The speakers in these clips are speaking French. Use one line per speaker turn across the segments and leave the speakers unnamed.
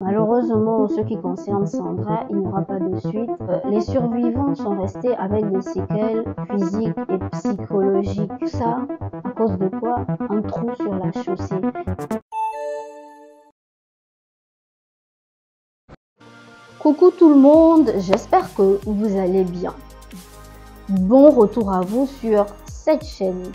Malheureusement, en ce qui concerne Sandra, il n'y aura pas de suite. Les survivants sont restés avec des séquelles physiques et psychologiques. Tout ça, à cause de quoi? Un trou sur la chaussée. Coucou tout le monde, j'espère que vous allez bien. Bon retour à vous sur cette chaîne.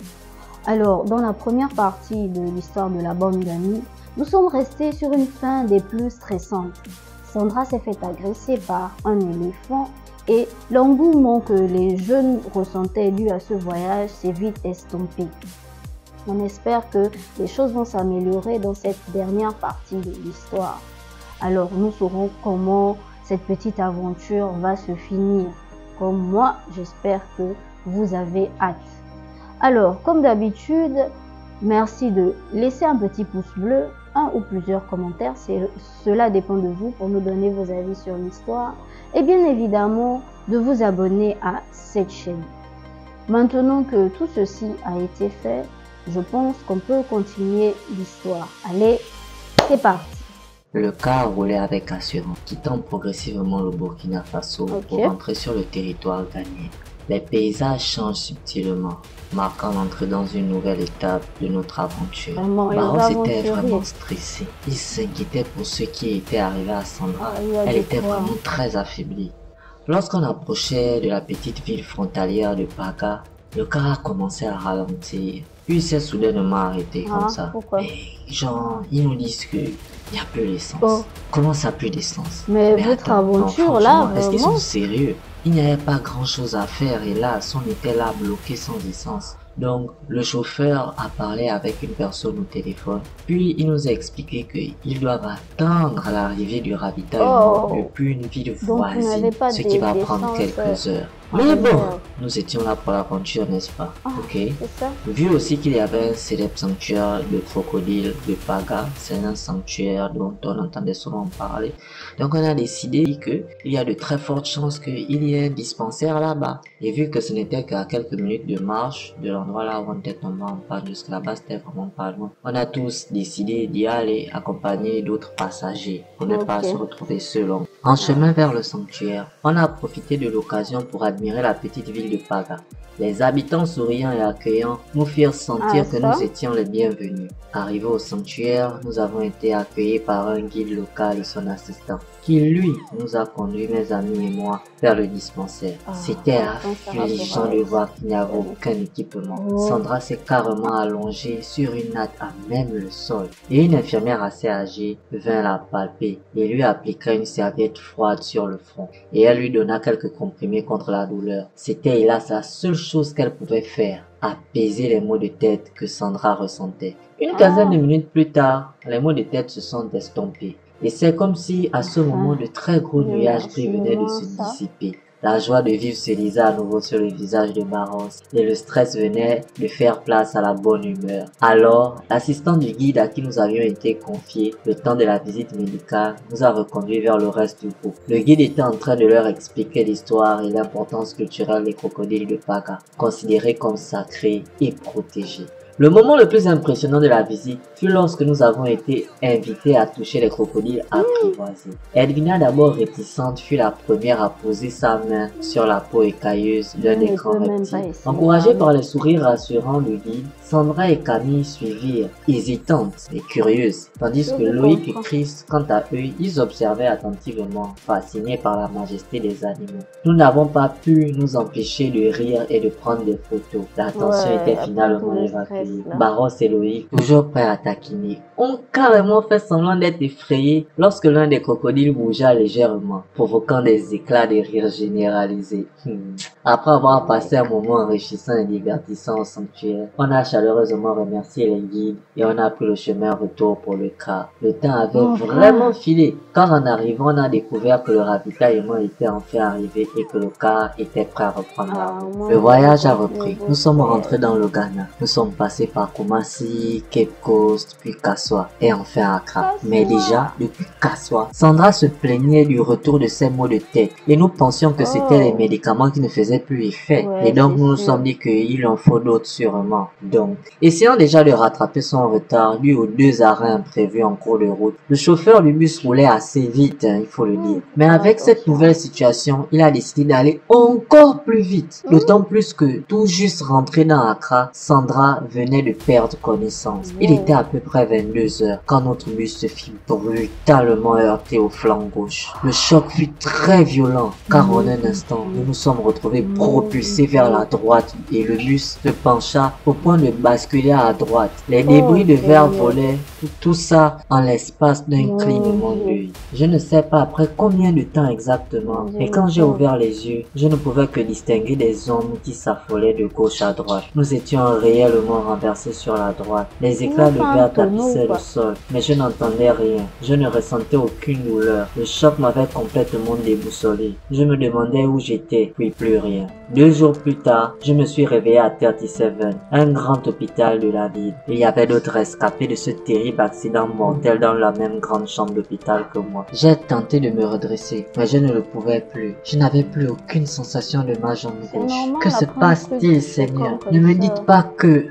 Alors, dans la première partie de l'histoire de la bonne gamine, nous sommes restés sur une fin des plus stressantes. Sandra s'est fait agresser par un éléphant et l'engouement que les jeunes ressentaient dû à ce voyage s'est vite estompé. On espère que les choses vont s'améliorer dans cette dernière partie de l'histoire. Alors, nous saurons comment cette petite aventure va se finir. Comme moi, j'espère que vous avez hâte. Alors, comme d'habitude, merci de laisser un petit pouce bleu, un ou plusieurs commentaires, cela dépend de vous pour nous donner vos avis sur l'histoire et bien évidemment de vous abonner à cette chaîne. Maintenant que tout ceci a été fait, je pense qu'on peut continuer l'histoire. Allez, c'est parti!
Le car roulait avec assurance, quittant progressivement le Burkina Faso pour entrer sur le territoire ghanéen. Les paysages changent subtilement, marquant l'entrée dans une nouvelle étape de notre aventure. Barros était vraiment stressé. Il s'inquiétait pour ce qui était arrivé à Sandra. Elle était vraiment très affaiblie. Lorsqu'on approchait de la petite ville frontalière de Paga, le car a commencé à ralentir. Puis il s'est soudainement arrêté comme ça.
Pourquoi?
Et genre, ils nous disent que il n'y a plus d'essence. Comment ça plus d'essence?
Mais votre aventure là,
est-ce qu'ils sont sérieux? Il n'y avait pas grand chose à faire et là, on était là bloqué sans essence. Donc, le chauffeur a parlé avec une personne au téléphone. Puis, il nous a expliqué qu'ils doivent attendre l'arrivée du ravitaillement depuis une ville voisine, ce qui va prendre quelques heures. Mais bon, nous étions là pour l'aventure, n'est-ce pas? Ok. Vu aussi qu'il y avait un célèbre sanctuaire de crocodile de Paga, c'est un sanctuaire dont on entendait souvent parler. Donc on a décidé qu'il y a de très fortes chances qu'il y ait un dispensaire là-bas. Et vu que ce n'était qu'à quelques minutes de marche de l'endroit là où on était tombé en panne, jusque là-bas c'était vraiment pas loin. On a tous décidé d'y aller accompagner d'autres passagers pour ne pas se retrouver seul. En chemin vers le sanctuaire, on a profité de l'occasion pour admirer la petite ville de Paga. Les habitants souriants et accueillants nous firent sentir que nous étions les bienvenus. Arrivés au sanctuaire, nous avons été accueillis par un guide local et son assistant, qui lui nous a conduits, mes amis et moi, vers le dispensaire. C'était affligeant de voir qu'il n'y avait aucun équipement. Sandra s'est carrément allongée sur une natte à même le sol et une infirmière assez âgée vint la palper et lui appliqua une serviette froide sur le front et elle lui donna quelques comprimés contre la douleur. C'était hélas la seule chose qu'elle pouvait faire, apaiser les maux de tête que Sandra ressentait. Une quinzaine de minutes plus tard, les maux de tête se sont estompés. Et c'est comme si, à ce moment, de très gros nuages gris venaient de se dissiper. La joie de vivre se lisait à nouveau sur le visage de Barros et le stress venait de faire place à la bonne humeur. Alors, l'assistant du guide à qui nous avions été confiés le temps de la visite médicale nous a reconduits vers le reste du groupe. Le guide était en train de leur expliquer l'histoire et l'importance culturelle des crocodiles de Paga, considérés comme sacrés et protégés. Le moment le plus impressionnant de la visite fut lorsque nous avons été invités à toucher les crocodiles apprivoisés. Edwina, d'abord réticente, fut la première à poser sa main sur la peau écailleuse d'un des grands reptiles. Encouragée par les sourires rassurants du guide, Sandra et Camille suivirent, hésitantes et curieuses, tandis que Loïc et Chris, quant à eux, ils observaient attentivement, fascinés par la majesté des animaux. Nous n'avons pas pu nous empêcher de rire et de prendre des photos. L'attention était finalement évacuée. Barros et Loïc, toujours prêts à taquiner, ont carrément fait semblant d'être effrayés lorsque l'un des crocodiles bougea légèrement, provoquant des éclats de rire généralisés. Après avoir passé un moment enrichissant et divertissant au sanctuaire, on a chaleureusement remercié les guides et on a pris le chemin retour pour le car. Le temps avait vraiment filé, car en arrivant, on a découvert que le ravitaillement était enfin arrivé et que le car était prêt à reprendre la route. Le voyage a repris. Nous sommes rentrés dans le Ghana. Nous sommes passés passer par Kumasi, Cape Coast, puis Kaswa et enfin Accra. Mais déjà, depuis Kaswa, Sandra se plaignait du retour de ses maux de tête et nous pensions que c'était les médicaments qui ne faisaient plus effet.
Ouais,
Et donc nous nous
sûr.
sommes dit qu'il en faut d'autres sûrement. Donc, essayant déjà de rattraper son retard dû aux 2 arrêts imprévus en cours de route, le chauffeur du bus roulait assez vite, il faut le dire. Mais avec cette nouvelle situation, il a décidé d'aller encore plus vite. D'autant plus que tout juste rentré dans Accra, Sandra venait de perdre connaissance. Il était à peu près 22 heures quand notre bus se fit brutalement heurter au flanc gauche. Le choc fut très violent car en un instant, nous nous sommes retrouvés propulsés vers la droite et le bus se pencha au point de basculer à droite. Les débris de verre volaient, tout ça en l'espace d'un clignement d'œil. Je ne sais pas après combien de temps exactement, mais quand j'ai ouvert les yeux, je ne pouvais que distinguer des hommes qui s'affolaient de gauche à droite. Nous étions réellement renversés sur la droite. Les éclats de verre tapissaient le sol, mais je n'entendais rien. Je ne ressentais aucune douleur. Le choc m'avait complètement déboussolé. Je me demandais où j'étais, puis plus rien. 2 jours plus tard, je me suis réveillé à 37, un grand hôpital de la ville. Il y avait d'autres rescapés de ce terrible accident mortel dans la même grande chambre d'hôpital que moi. J'ai tenté de me redresser, mais je ne le pouvais plus. Je n'avais plus aucune sensation de ma jambe gauche. Que se passe-t-il, Seigneur? Ne me dites pas que...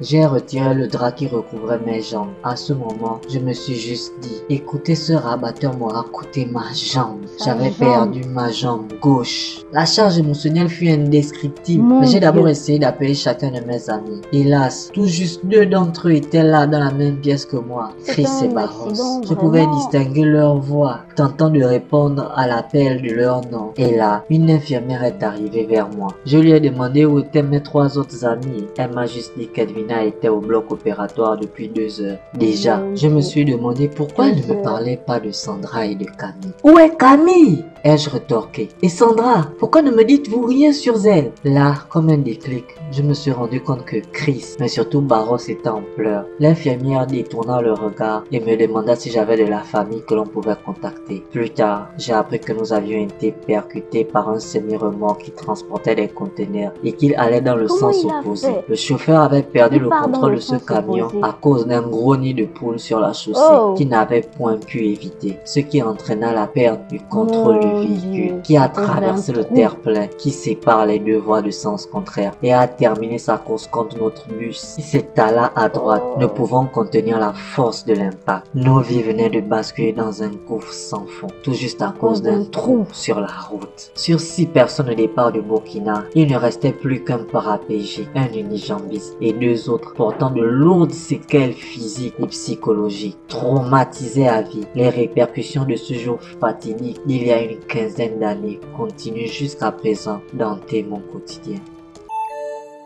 J'ai retiré le drap qui recouvrait mes jambes. À ce moment, je me suis juste dit, écoutez, ce rabatteur m'aura coûté ma jambe. J'avais perdu ma jambe gauche. La charge émotionnelle fut indescriptible, mais j'ai d'abord essayé d'appeler chacun de mes amis. Hélas, tout juste 2 d'entre eux étaient là dans la même pièce que moi, Chris et Barros. Je pouvais distinguer leur voix, tentant de répondre à l'appel de leur nom. Et là, une infirmière est arrivée vers moi. Je lui ai demandé où étaient mes 3 autres amis. Elle m'a juste dit qu'Edwina était au bloc opératoire depuis 2 heures. Déjà, je me suis demandé pourquoi elle ne me parlait pas de Sandra et de Camille. Où est Camille? Ai-je rétorqué. Et Sandra, pourquoi ne me dites-vous rien sur elle? Là, comme un déclic, je me suis rendu compte que Chris, mais surtout Barros était en pleurs. L'infirmière détourna le regard et me demanda si j'avais de la famille que l'on pouvait contacter. Plus tard, j'ai appris que nous avions été percutés par un semi-remorque qui transportait des conteneurs et qu'il allait dans le sens opposé. Le chauffeur avait perdu le contrôle de ce camion à cause d'un gros nid de poules sur la chaussée qu'il n'avait point pu éviter, ce qui entraîna la perte du contrôle du véhicule qui a traversé le terre-plein qui sépare les 2 voies de sens contraire et a terminé sa course contre notre bus qui s'étala à droite, ne pouvant contenir la force de l'impact. Nos vies venaient de basculer dans un gouffre sans fond, tout juste à cause d'un trou sur la route. Sur 6 personnes au départ de Burkina, il ne restait plus qu'un paraplégique, un unijambiste et 2 autres portant de lourdes séquelles physiques et psychologiques. Traumatisés à vie, les répercussions de ce jour fatidique d'il y a une quinzaine d'années continuent jusqu'à présent d'hanter mon quotidien.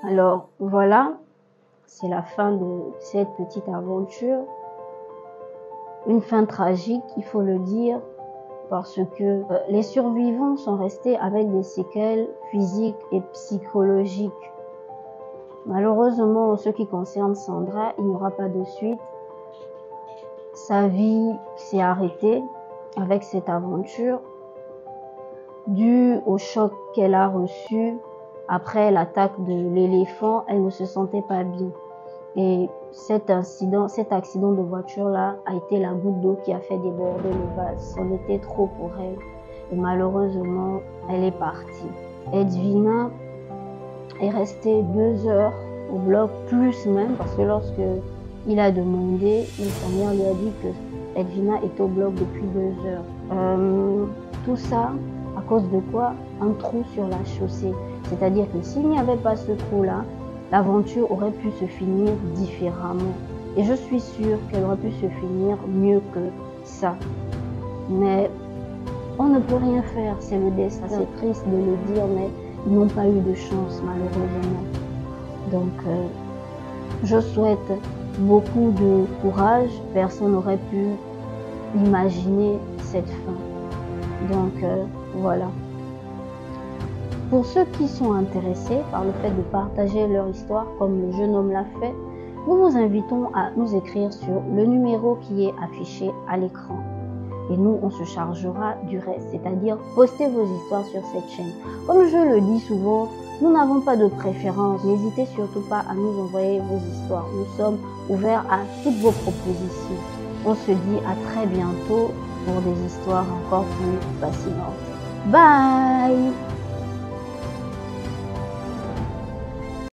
Alors voilà, c'est la fin de cette petite aventure. Une fin tragique, il faut le dire, parce que les survivants sont restés avec des séquelles physiques et psychologiques. Malheureusement, en ce qui concerne Sandra, il n'y aura pas de suite. Sa vie s'est arrêtée avec cette aventure dû au choc qu'elle a reçu après l'attaque de l'éléphant. Elle ne se sentait pas bien. Et cet accident de voiture-là a été la goutte d'eau qui a fait déborder le vase. C'en était trop pour elle. Et malheureusement, elle est partie. Edwina est restée 2 heures au bloc, plus même, parce que lorsque il a demandé, l'infirmière lui a dit que Edwina est au bloc depuis 2 heures. Tout ça à cause de quoi? Un trou sur la chaussée. C'est-à-dire que s'il n'y avait pas ce trou-là, l'aventure aurait pu se finir différemment. Et je suis sûre qu'elle aurait pu se finir mieux que ça. Mais on ne peut rien faire, c'est le destin. C'est triste de le dire, mais ils n'ont pas eu de chance, malheureusement. Donc, je souhaite beaucoup de courage. Personne n'aurait pu imaginer cette fin. Donc, voilà. Pour ceux qui sont intéressés par le fait de partager leur histoire, comme le jeune homme l'a fait, nous vous invitons à nous écrire sur le numéro qui est affiché à l'écran. Et nous, on se chargera du reste, c'est-à-dire poster vos histoires sur cette chaîne. Comme je le dis souvent, Nous n'avons pas de préférence. N'hésitez surtout pas à nous envoyer vos histoires. Nous sommes ouverts à toutes vos propositions. On se dit à très bientôt pour des histoires encore plus fascinantes. Bye!